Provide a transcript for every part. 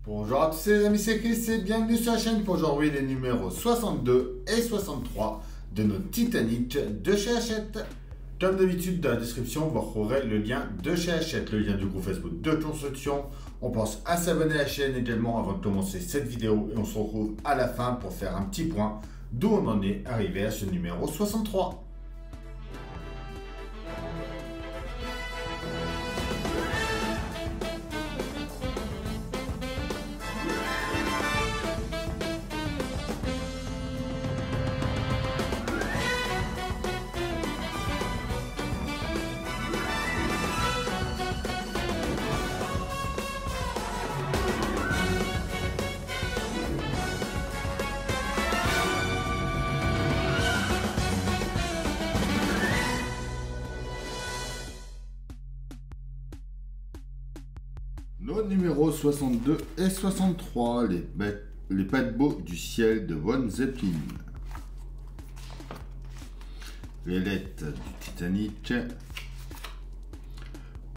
Bonjour à tous les amis, c'est Chris et bienvenue sur la chaîne pour aujourd'hui les numéros 62 et 63 de notre Titanic de chez Hachette. Comme d'habitude, dans la description, vous retrouverez le lien de chez Hachette, le lien du groupe Facebook de construction. On pense à s'abonner à la chaîne également avant de commencer cette vidéo et on se retrouve à la fin pour faire un petit point d'où on en est arrivé à ce numéro 63. Nos numéros 62 et 63, les paquebots du ciel de Von Zeppelin. Les lettres du Titanic.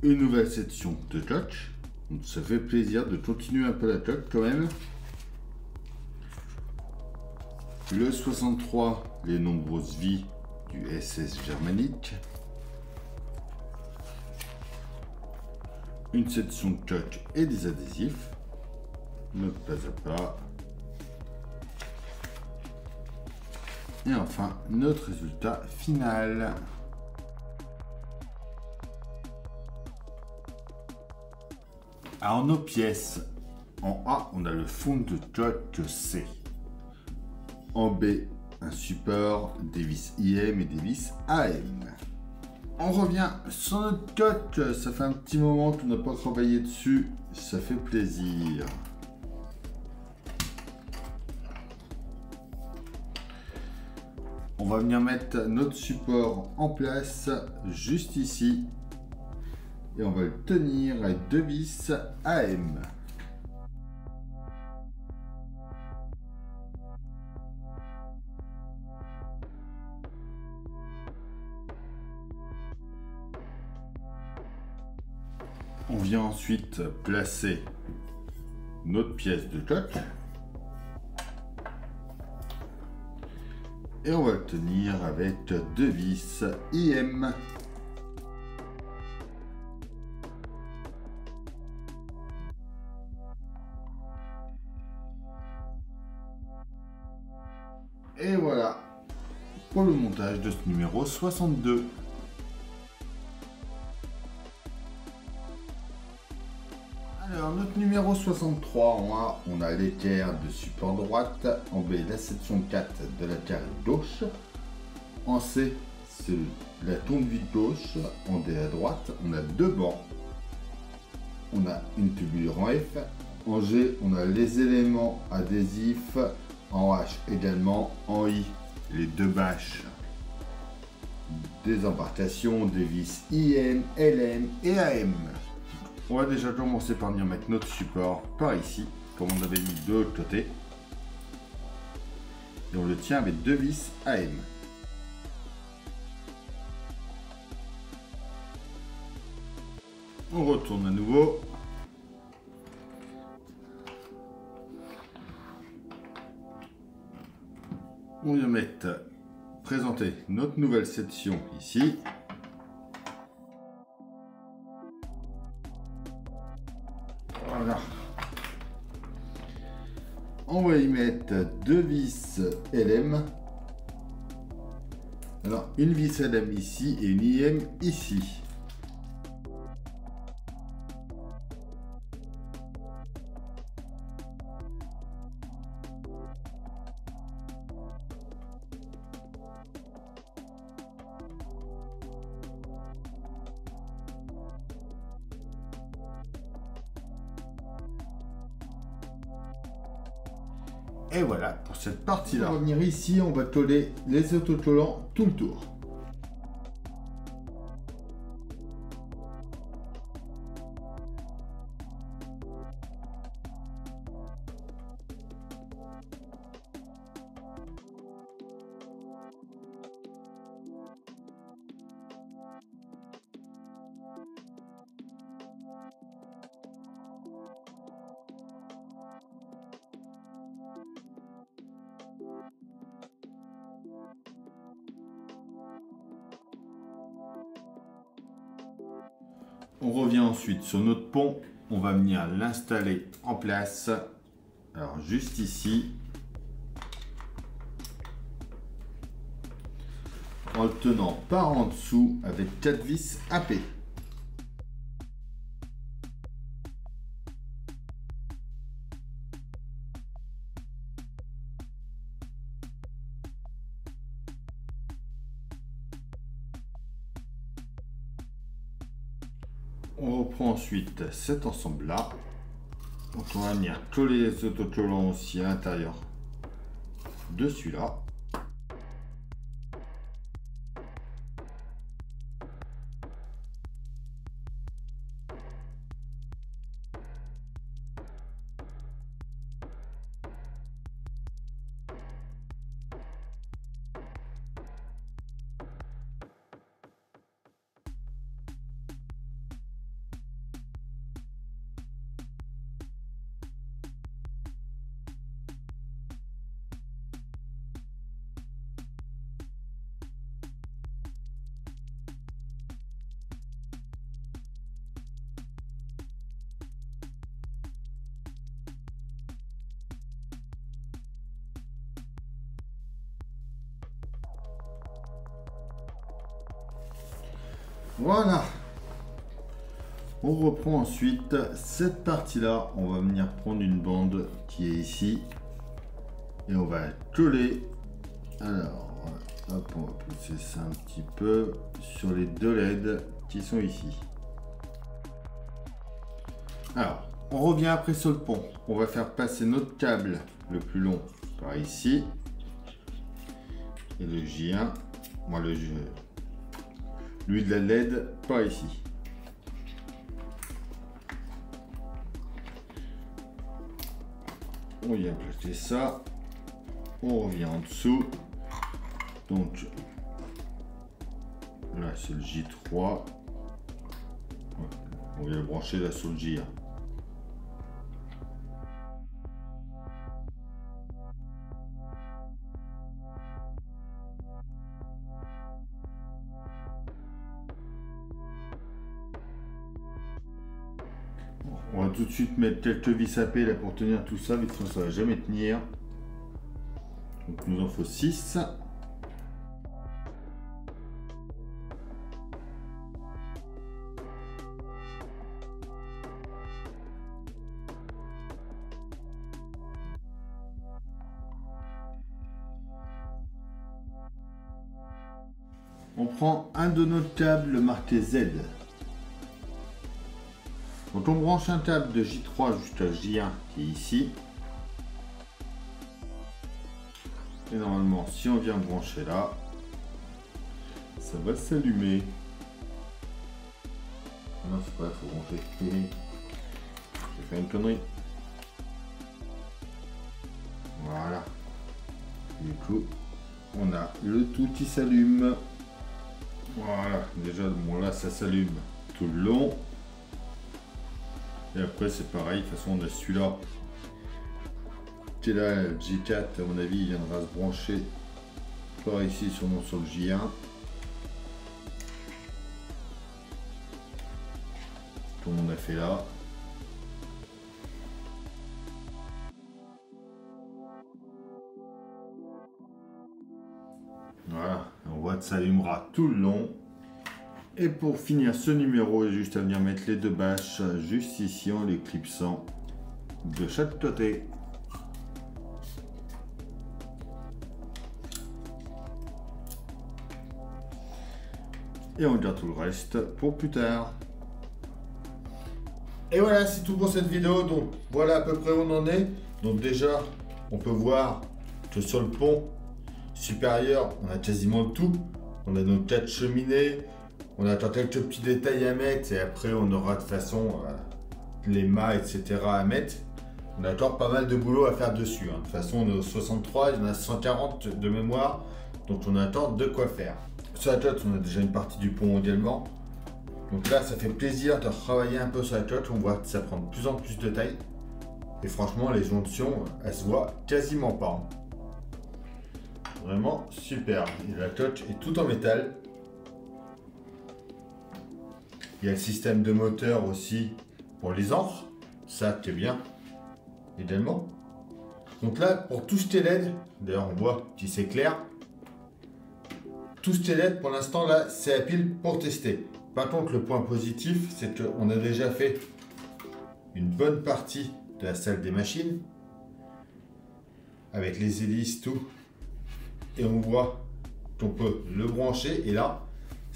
Une nouvelle section de touch. Donc ça fait plaisir de continuer un peu la touch quand même. Le 63, les nombreuses vies du SS Germanique. Une section de touch et des adhésifs. Notre pas à pas. Et enfin, notre résultat final. Alors, nos pièces. En A, on a le fond de touch C. En B, un support, des vis IM et des vis AM. On revient sur notre touch. Ça fait un petit moment qu'on n'a pas travaillé dessus. Ça fait plaisir. On va venir mettre notre support en place juste ici. Et on va le tenir avec deux vis AM. On vient ensuite placer notre pièce de touch. Et on va le tenir avec deux vis IM. Et voilà pour le montage de ce numéro 62. Alors, notre numéro 63, en A, on a l'équerre de support droite. En B, la section 4 de la carrée gauche. En C, c'est la tourne-vis gauche. En D à droite, on a deux bancs. On a une tubulure en F. En G, on a les éléments adhésifs. En H également. En I, les deux bâches des embarcations, des vis IM, LM et AM. On va déjà commencer par venir mettre notre support par ici, comme on avait mis de l'autre côté. Et on le tient avec deux vis AM. On retourne à nouveau. On vient présenter notre nouvelle section ici. Voilà. On va y mettre deux vis LM. Alors, une vis LM ici et une IM ici. Et voilà pour cette partie-là. On va venir ici, on va coller les autocollants tout le tour. On revient ensuite sur notre pont. On va venir l'installer en place. Alors juste ici. En le tenant par en dessous avec 4 vis AP. On reprend ensuite cet ensemble-là. Donc on va venir coller les autocollants aussi à l'intérieur de celui-là. Voilà. On reprend ensuite cette partie-là. On va venir prendre une bande qui est ici. Et on va coller. Alors, hop, on va pousser ça un petit peu sur les 2 LED qui sont ici. Alors, on revient après sur le pont. On va faire passer notre câble le plus long par ici. Et le J1, moi le J, lui de la LED par ici. On vient placer ça. On revient en dessous. Donc là c'est le J3. On vient le brancher là sur le J1. On va tout de suite mettre quelques vis AP là pour tenir tout ça, mais sinon ça va jamais tenir. Donc il nous en faut 6. On prend un de nos câbles marqué Z. Donc on branche un câble de J3 jusqu'à J1 qui est ici. Et normalement, si on vient brancher là, ça va s'allumer. Non, c'est pas, il faut brancher. J'ai fait une connerie. Voilà. Du coup, on a le tout qui s'allume. Voilà, déjà, bon là, ça s'allume tout le long. Et après, c'est pareil, de toute façon, on a celui-là. Qui est là, le J4, à mon avis, il viendra se brancher par ici, sûrement sur le J1. Comme on a fait là. Voilà, on voit que ça allumera tout le long. Et pour finir ce numéro, j'ai juste à venir mettre les 2 bâches juste ici en les clipsant de chaque côté. Et on garde tout le reste pour plus tard. Et voilà, c'est tout pour cette vidéo. Donc voilà à peu près où on en est. Donc déjà, on peut voir que sur le pont supérieur, on a quasiment tout. On a nos 4 cheminées. On a quelques petits détails à mettre. Et après, on aura de toute façon les mâts, etc. à mettre. On a encore pas mal de boulot à faire dessus. De toute façon, on est au 63. Il y en a 140 de mémoire. Donc on a encore de quoi faire. Sur la coque, on a déjà une partie du pont également. Donc là, ça fait plaisir de travailler un peu sur la coque. On voit que ça prend de plus en plus de taille. Et franchement, les jonctions, elles se voient quasiment pas. Vraiment super. Et la coque est tout en métal. Il y a le système de moteur aussi pour les encres. Ça, c'est bien, également. Donc là, pour tous tes LED, d'ailleurs on voit si c'est clair. Tous tes LED, pour l'instant, là, c'est à pile pour tester. Par contre, le point positif, c'est qu'on a déjà fait une bonne partie de la salle des machines. Avec les hélices, tout. Et on voit qu'on peut le brancher. Et là,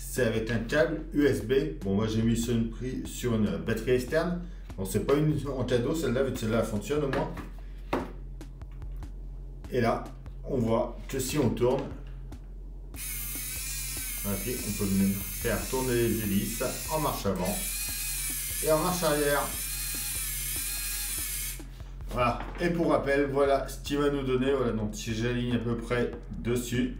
c'est avec un câble USB. Bon, moi j'ai mis sur une batterie externe. Bon, c'est pas une en cadeau, celle-là, vu que celle-là fonctionne au moins. Et là, on voit que si on tourne, on peut même faire tourner les hélices en marche avant et en marche arrière. Voilà, et pour rappel, voilà ce qu'il va nous donner. Voilà, donc si j'aligne à peu près dessus,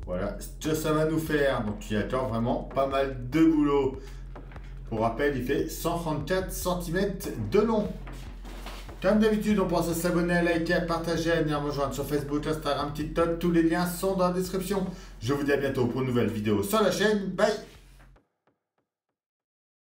voilà ce que ça va nous faire. Donc il y a encore vraiment pas mal de boulot. Pour rappel, il fait 134 cm de long. Comme d'habitude, on pense à s'abonner, à liker, à partager, à venir me rejoindre sur Facebook, Instagram, TikTok. Tous les liens sont dans la description. Je vous dis à bientôt pour une nouvelle vidéo sur la chaîne. Bye!